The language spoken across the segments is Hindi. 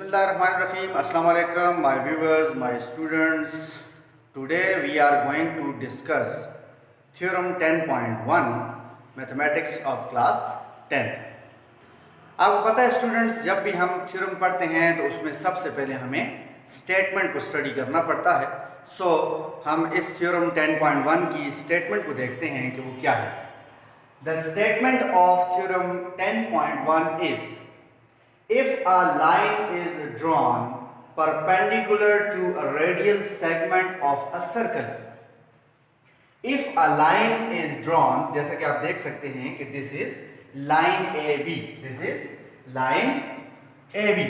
Bismillahirrahmanirrahim. Assalamu alaikum, my viewers, my students. Today we are going to discuss Theorem 10.1 Mathematics of Class 10. आपको पता है स्टूडेंट्स, जब भी हम थ्योरम पढ़ते हैं तो उसमें सबसे पहले हमें स्टेटमेंट को स्टडी करना पड़ता है. हम इस थ्योरम 10.1 की स्टेटमेंट को देखते हैं कि वो क्या है. The statement of theorem 10.1 is: if a line is drawn perpendicular to a radial segment of a circle, if a line is drawn, जैसा कि आप देख सकते हैं कि this is line AB, this is line AB,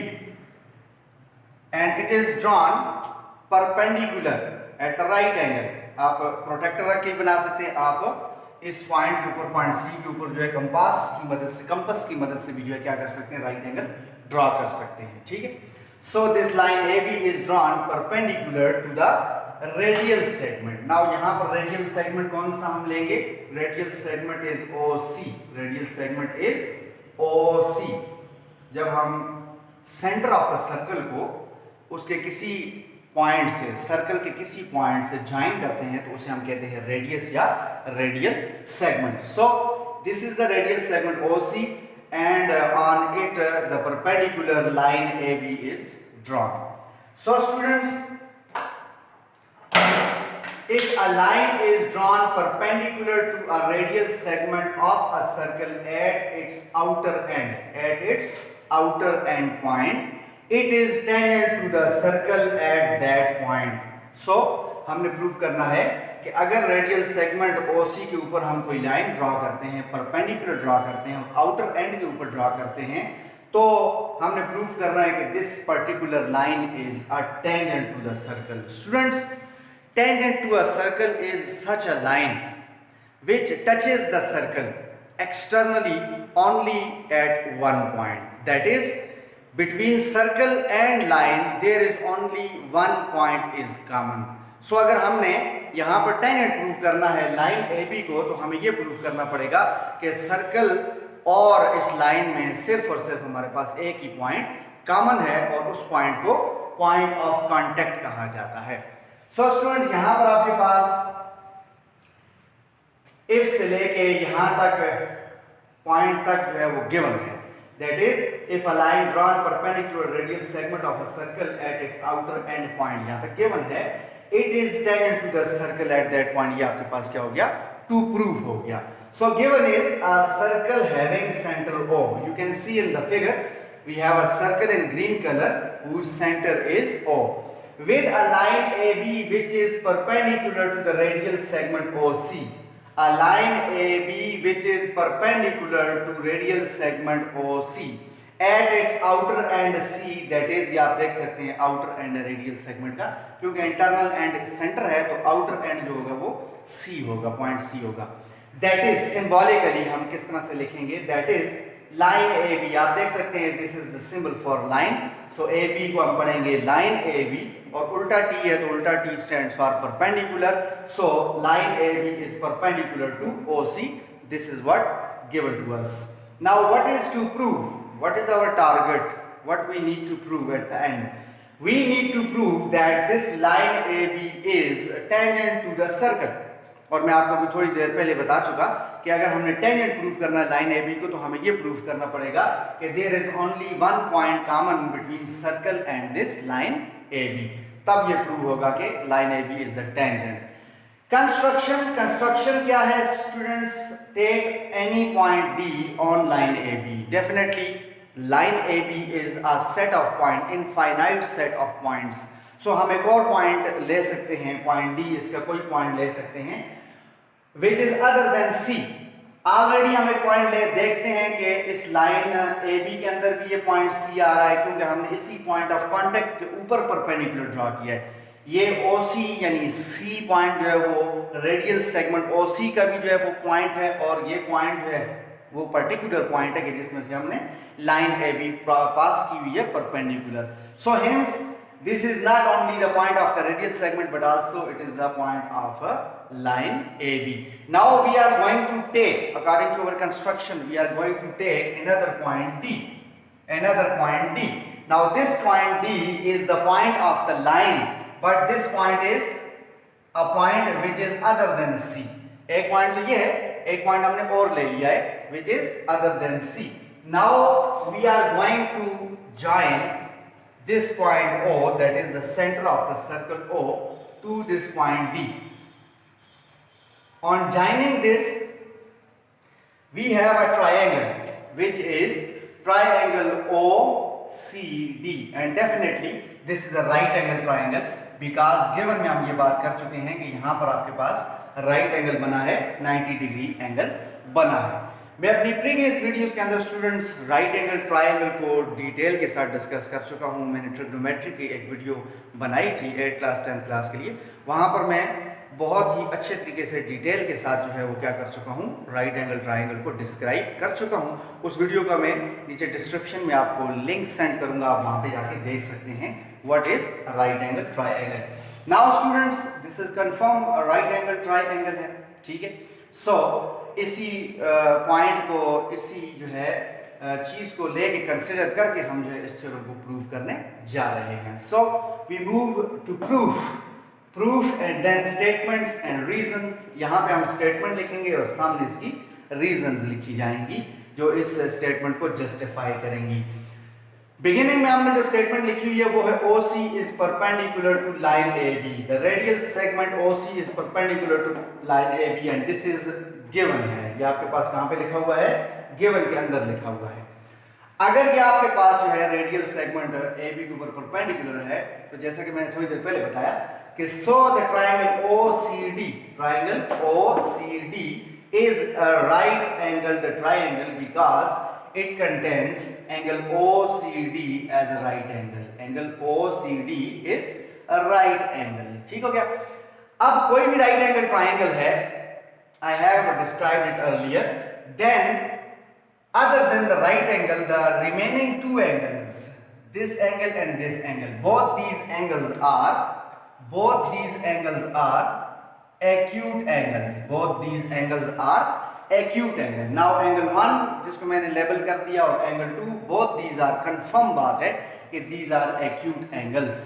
and it is drawn perpendicular at the right angle. आप प्रोटेक्टर रख के बना सकते हैं. आप इस पॉइंट के ऊपर, पॉइंट सी के ऊपर जो है कंपास की मदद से भी जो है क्या कर सकते हैं, राइट एंगल ड्रॉ कर सकते हैं. ठीक है. So this line A B is drawn perpendicular to the radial segment. Now यहाँ पर रेडियल सेगमेंट कौन सा हम लेंगे? Radial segment is O C. Radial segment is O C. जब हम सेंटर ऑफ द सर्कल को उसके किसी पॉइंट से, सर्कल के किसी पॉइंट से ज्वाइन करते हैं तो उसे हम कहते हैं रेडियस या radial segment. So this is the radial segment OC and on it the perpendicular line AB is drawn. So students, if a line is drawn perpendicular to a radial segment of a circle at its outer end point, it is tangent to the circle at that point. So हमने प्रूव करना है कि अगर रेडियल सेगमेंट OC के ऊपर हम कोई लाइन ड्रॉ करते हैं, परपेंडिकुलर ड्रॉ करते हैं, आउटर एंड के ऊपर ड्रॉ करते हैं, तो हमने प्रूव करना है कि this particular line is a tangent to the circle. Students, tangent to a circle is such a line which touches the circle externally only at one point. That is, between circle and line there is only one point is common. So अगर हमने यहाँ पर टेंजेंट प्रूव करना है लाइन AB को, तो हमें ये प्रूव करना पड़ेगा कि सर्कल और इस लाइन में सिर्फ और सिर्फ हमारे पास एक ही पॉइंट कॉमन है और उस पॉइंट को पॉइंट ऑफ कांटेक्ट कहा जाता है. सो स्टूडेंट्स, यहाँ पर आपके पास इफ से लेके यहाँ तक पॉइंट तक जो है वो गिवन है. That is, if a line drawn perpendicular radial segment of a circle at its outer end point, यहाँ तक गिवन है, it is tangent to the circle at that point. ये आपके पास क्या हो गया? To prove हो गया. So given is a circle having center O. You can see in the figure we have a circle in green color whose center is O, with a line AB which is perpendicular to the radial segment OC. A line AB which is perpendicular to radial segment OC at its outer end C. That is, ये आप देख सकते हैं outer end radial segment का, क्योंकि internal end center है तो outer end जो होगा वो C होगा, point C होगा. That is, symbolically हम किस तरह से लिखेंगे? That is line AB. आप देख सकते हैं this is the symbol for line. So AB को हम पढ़ेंगे line AB, और उल्टा T है तो उल्टा T stands for perpendicular. So line AB is perpendicular to OC. This is what given to us. Now what is to prove? What is our target? What we need to prove at the end? We need to prove that this line AB is tangent to the circle. और मैं आपको अभी थोड़ी देर पहले बता चुका कि अगर हमने टेंजेंट प्रूव करना है लाइन AB को, तो हमें ये प्रूव करना पड़ेगा कि there is only one point common between circle and this line AB. तब ये प्रूव होगा कि line AB is the tangent. Construction क्या है students? Take any point D on line AB. Definitely line AB is a set of point, infinite set of points. So हम एक और पॉइंट ले सकते हैं, पॉइंट D, इसका कोई पॉइंट ले सकते हैं which is other than C. Already हम एक पॉइंट देखते हैं कि इस लाइन AB के अंदर भी ये पॉइंट C आ रहा है, क्योंकि हमने इसी पॉइंट ऑफ कांटेक्ट के ऊपर परपेंडिकुलर ड्रॉ किया है. ये OC यानी C पॉइंट जो है वो रेडियल सेगमेंट OC का भी जो है वो पॉइंट है, और ये पॉइंट जो है वो पर्टिकुलर पॉइंट है कि जिसमें से हमने लाइन AB पास की हुई है perpendicular. So hence this is not only the point of the radial segment but also it is the point of a line AB. Now we are going to take, according to our construction, we are going to take another point D. Now this point D is the point of the line, but this point is a point which is other than C. एक पॉइंट तो ये है, एक पॉइंट हमने और ले लिया है which is other than C. Now we are going to join this point O, that is the center of the circle O, to this point D. On joining this, we have a triangle which is triangle OCD, and definitely this is a right angle triangle because given में हम ये बात कर चुके हैं कि यहाँ पर आपके पास राइट एंगल बना है, 90 डिग्री एंगल बना है। मैं अपनी प्रीवियस वीडियोस के अंदर स्टूडेंट्स राइट एंगल ट्रायंगल को डिटेल के साथ डिस्कस कर चुका हूँ। मैंने ट्रिग्नोमेट्री की एक वीडियो बनाई थी 8th क्लास 10th क्लास के लिए, वहाँ पर मैं बहुत ही अच्छे तरीके से डिटेल के साथ जो है वो क्या कर चुका हूँ, राइट एंगल ट्रायंगल को डिस्क्राइब कर चुका हूँ। उस वीडियो का मैं नीचे डिस्क्रिप्शन में आपको लिंक सेंड करूँगा, आप वहाँ पे जाके देख सकते हैं what is right angle triangle. Now students this is confirm right angle triangle है, ठीक है। सो इसी पॉइंट को, इसी जो है चीज को लेके कंसिडर करके हम जो है इस थ्योरम को प्रूव करने जा रहे हैं। So we move to proof and then statements and reasons. यहाँ पे हम स्टेटमेंट लिखेंगे और सामने इसकी रीजंस लिखी जाएंगी जो इस स्टेटमेंट को जस्टिफाई करेंगी। बिगिनिंग में हमने जो स्टेटमेंट लिखी हुई है वो है OC is perpendicular to line AB. The radial segment OC is perpendicular to line AB and this is given है। ये आपके पास कहाँ पे लिखा हुआ है? given के अंदर लिखा हुआ है। अगर ये आपके पास जो है रेडियल सेगमेंट AB के ऊपर परपेंडिकुलर है, तो जैसा कि मैंने थोड़ी देर पहले बताया कि so the triangle OCD is a right angled triangle because it contains angle OCD as a right angle. Angle OCD is a right angle. ठीक हो गया? अब कोई भी right angle triangle है, I have described it earlier. Then, other than the right angle, the remaining two angles, this angle and this angle, both these angles are acute angles. Both these angles are acute angle. Now angle 1 जिसको मैंने लेबल कर दिया और angle 2, both these are confirm बात है कि these are acute angles,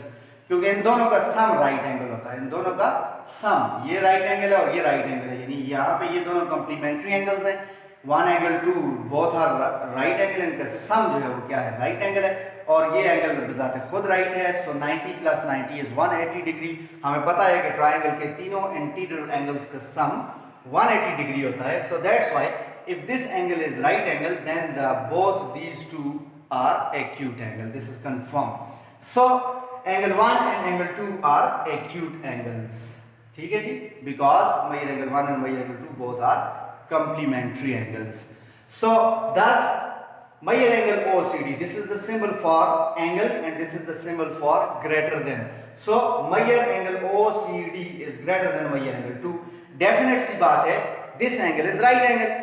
क्योंकि इन दोनों का सम राइट एंगल होता है। इन दोनों का सम, ये राइट एंगल है और ये राइट एंगल है, यानी यहाँ पे ये दोनों कॉम्प्लीमेंट्री एंगल्स हैं। 1 angle 2 both are right angle, इनका सम जो है वो क्या है, राइट एंगल है और ये एंगल बजाते खुद राइट है। सो 90 + 90 इज 180 डिग्री। हमें पता है कि ट्राइंगल के तीनों इंटीरियर एंगल्स का सम 180 डिग्री होता है। So that's why if this angle is right angle then the both these two are acute angle. This is confirm. So angle 1 and angle 2 are acute angles, ठीक है जी, because major angle 1 and major angle 2 both are complementary angles. So thus measure angle OCD, this is the symbol for angle and this is the symbol for greater than. So measure angle OCD is greater than measure angle 2. Definite सी बात है, this angle is right angle,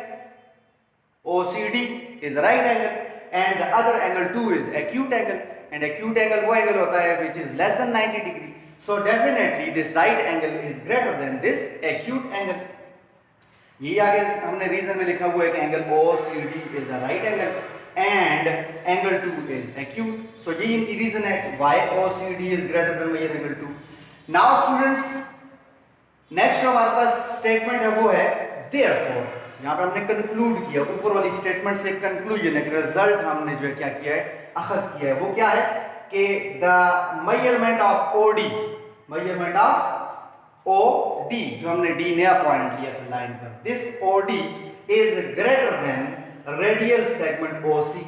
OCD is right angle and the other angle 2 is acute angle and acute angle वो angle होता है which is less than 90 degree. So definitely this right angle is greater than this acute angle. ये आगे हमने रीजन में लिखा हुआ है कि angle OCD is a right angle and angle 2 is acute. So ये इनकी रीजन है कि why OCD is greater than major angle 2। Now students next जो हमारे पास स्टेटमेंट है वो है देयरफॉर। यहाँ पे हमने कंक्लूड किया, ऊपर वाली स्टेटमेंट से कंक्लूजन, एक रिजल्ट हमने जो है क्या किया है, अखज किया है। वो क्या है कि the measurement of OD, measurement of OD जो हमने D नया पॉइंट लिया था लाइन पर, this OD is greater then radial segment OC।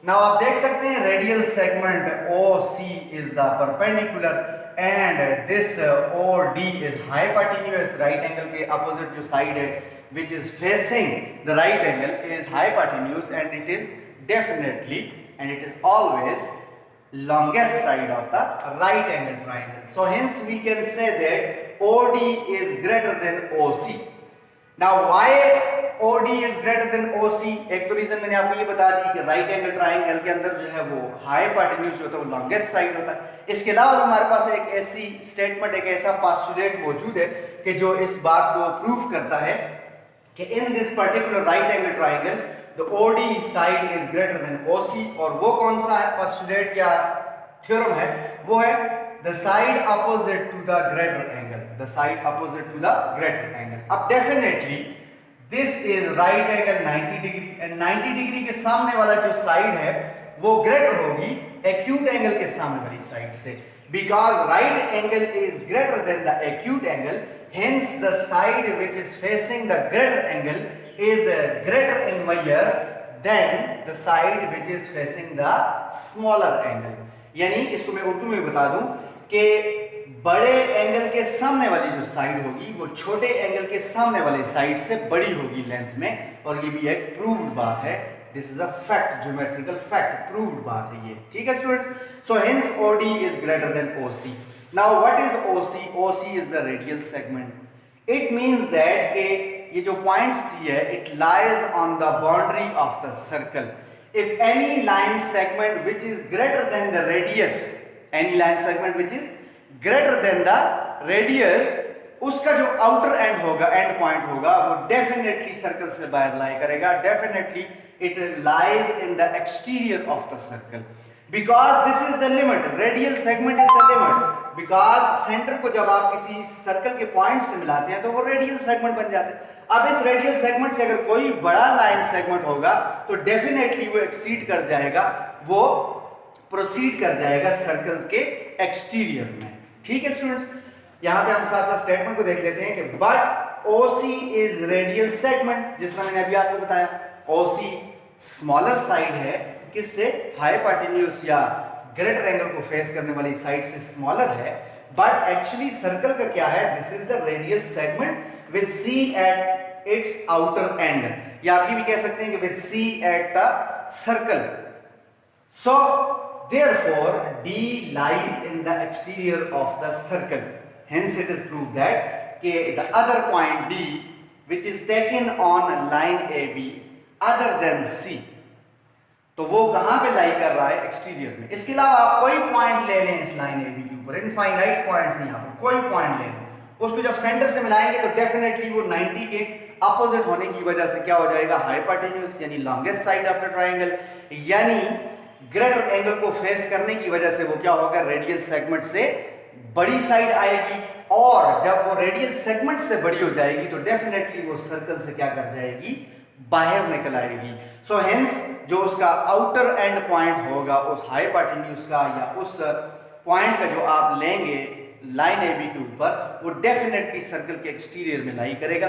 Now आप देख सकते हैं radial segment OC is the perpendicular and this OD is hypotenuse. Right angle के अपोजिट जो साइड है which is facing the right angle is hypotenuse and it is definitely and it is always longest side of the right angle triangle. So hence we can say that OD is greater than OC. Now why OD is greater than OC? एक तो रीजन मैंने आपको ये बता दी कि राइट एंगल ट्राइंगल के अंदर जो है वो हाइपोटेन्यूज होता है, वो लॉन्गेस्ट साइड होता है। इसके अलावा हमारे पास एक ऐसी स्टेटमेंट, एक ऐसा पोस्टुलेट मौजूद है कि जो इस बात को प्रूव करता है कि in this particular right angle triangle the OD side is greater than OC, और वो कौन सा है पोस्टुलेट या थ्योरम है, वो है the side opposite to the greater angle, the side opposite to the greater angle. अब definitely this is right angle 90 degree, and 90 degree के सामने वाला जो साइड है वो ग्रेटर होगी एक्यूट एंगल के सामने वाली साइड से, because right angle is greater then the acute angle, hence the side which is facing the greater angle is greater in measure than the side which is facing the smaller angle। यानी इसको मैं उर्दू में बता दूं कि बड़े एंगल के सामने वाली जो साइड होगी वो छोटे एंगल के सामने वाले साइड से बड़ी होगी लेंथ में, और ये भी एक प्रूव्ड बात है। This is a fact, geometrical fact, proved बात है ये, ठीक है students. So hence OD is greater then OC। Now what is OC? OC is the radial segment. It means that कि ये जो point C है, it lies on the boundary of the circle. If any line segment which is greater than the radius, any line segment which is greater than the radius, उसका जो outer end होगा, end point होगा, वो definitely circle से बाहर lie करेगा, definitely it lies in the exterior of the circle. Because this is the limit, radial segment is the limit. Because centre को जब आप किसी सर्कल के पॉइंट से मिलाते हैं तो वो रेडियल सेगमेंट बन जाते हैं। अब इस रेडियल सेगमेंट से अगर कोई बड़ा लाइन सेगमेंट होगा तो डेफिनेटली वो एक्सीड कर जाएगा, वो प्रोसीड कर जाएगा सर्कल्स के एक्सटीरियर में, ठीक है स्टूडेंट्स। यहाँ पे हम साथ साथ स्टेटमेंट को देख लेते हैं कि but OC is radial segment, जिस तरह मैंने अभी आपको बताया OC स्मॉलर साइड है, किससे, हाइपोटेन्यूज या ग्रेटर एंगल को फेस करने वाली साइड से स्मॉलर है, बट एक्चुअली सर्कल का क्या है, this is the radial segment with C at its outer and, या आप ये भी कह सकते हैं कि with C at the circle. So therefore D lies in the exterior of the circle, hence it is proved that the other point D which is taken on line AB other than C, तो वो कहां पे लाई कर रहा है, एक्सटीरियर में। इसके अलावा आप कोई पॉइंट ले लें इस लाइन AB के ऊपर, इनफाइनाइट पॉइंट्स हैं यहाँ पर, कोई पॉइंट ले लें, उसको जब सेंटर से मिलाएंगे तो डेफिनेटली वो 90 के अपोजिट होने की वजह से क्या हो जाएगा, हाइपोटेन्यूज यानी longest side of the triangle, यानी ग्रेटर एंगल को फेस करने की वजह से वो क्या होगा, रेडियल सेगमेंट से बड़ी साइड आएगी, और जब वो रेडियल सेगमेंट से बड़ी हो जाएगी तो डेफिनेटली वो सर्कल से क्या कर जाएगी, बाहर निकल आएगी। सो हेंस जो उसका आउटर एंड पॉइंट होगा उस हाइपोटेन्यूज का या उस पॉइंट का जो आप लेंगे लाइन AB के ऊपर, वो डेफिनेटली सर्कल के एक्सटीरियर में लाई करेगा।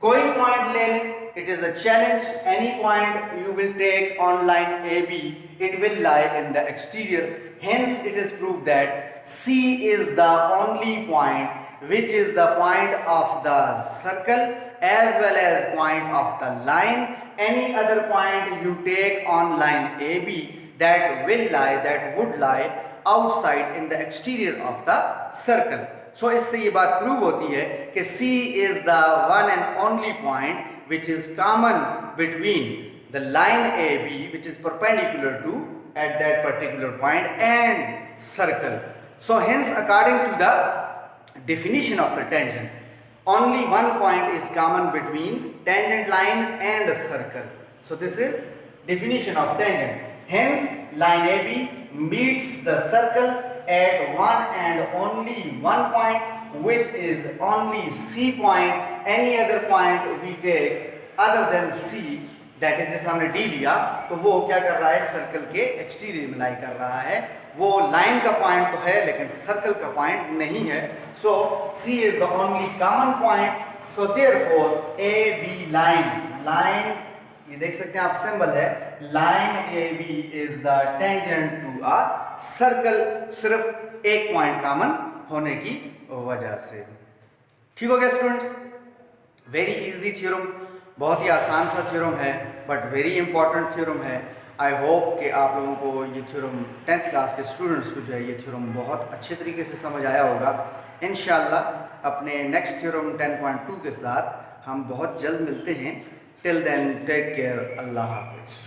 कोई पॉइंट ले लें, it is a challenge, any point you will take on line AB, it will lie in the exterior, hence it is proved that C is the only point which is the point of the circle as well as point of the line. Any other point you take on line AB that would lie outside in the exterior of the circle. So इससे ये बात प्रूव होती है कि C is the one and only point which is common between the line AB which is perpendicular to at that particular point and circle. So hence according to the definition of the tangent, only one point is common between tangent line and a circle. So this is definition of tangent. Hence line AB meets the circle at one and only one point, which is only C point. Any other point we take other than C, that is जैसे हमने D लिया तो वो क्या कर रहा है, सर्कल के एक्सटीरियर में लाई कर रहा है, वो लाइन का पॉइंट तो है लेकिन सर्कल का पॉइंट नहीं है। सो C is the only common point. So therefore AB line ये देख सकते हैं आप, सिंबल है, line AB is the tangent to a circle, सिर्फ एक पॉइंट कॉमन होने की वजह से। ठीक हो गया स्टूडेंट्स, वेरी इजी थ्योरम, बहुत ही आसान सा थ्योरम है बट वेरी इंपॉर्टेंट थ्योरम है। आई होप कि आप लोगों को ये थ्योरम 10th क्लास के स्टूडेंट्स को जो है ये थ्योरम बहुत अच्छे तरीके से समझ आया होगा। इंशाल्लाह अपने नेक्स्ट थ्योरम 10.2 के साथ हम बहुत जल्द मिलते हैं। टिल देन टेक केयर, अल्लाह हाफिज़।